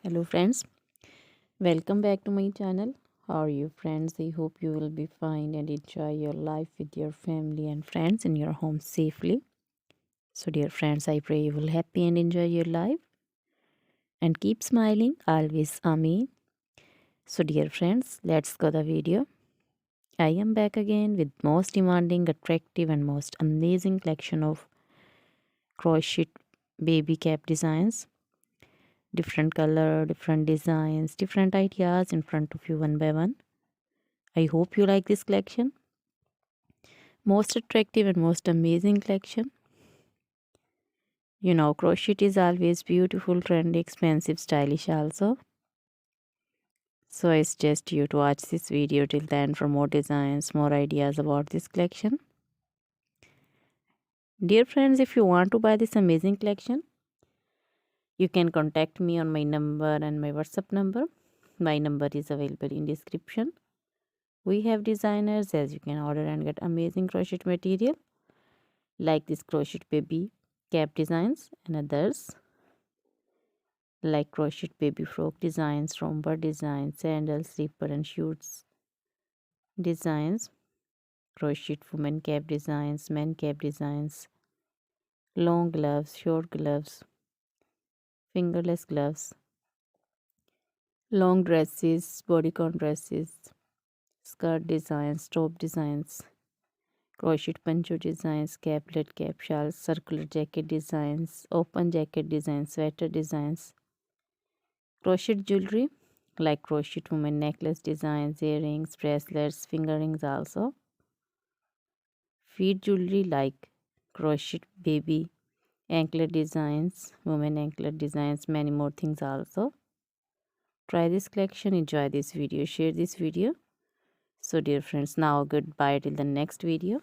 Hello friends, welcome back to my channel. How are you friends? I hope you will be fine and enjoy your life with your family and friends in your home safely. So dear friends, I pray you will happy and enjoy your life and keep smiling always. Amen. So dear friends, let's go the video. I am back again with most demanding, attractive and most amazing collection of crochet baby cap designs. Different color, different designs, different ideas in front of you one by one. I hope you like this collection. Most attractive and most amazing collection. Crochet is always beautiful, trendy, expensive, stylish also. So I suggest you to watch this video till the end for more designs, more ideas about this collection. Dear friends, if you want to buy this amazing collection, you can contact me on my number and my WhatsApp number. My number is available in description. We have designers as you can order and get amazing crochet material like this crochet baby cap designs and others like crochet baby frock designs, romper designs, sandals, slipper and shoes designs, crochet woman cap designs, men cap designs, long gloves, short gloves, fingerless gloves, long dresses, bodycon dresses, skirt designs, top designs, crochet poncho designs, caplet, cap shawls, circular jacket designs, open jacket designs, sweater designs, crochet jewelry like crochet woman necklace designs, earrings, bracelets, finger rings also. Feet jewelry like crochet baby anklet designs, woman anklet designs, many more things also. Try this collection, enjoy this video, share this video. So dear friends, now goodbye till the next video.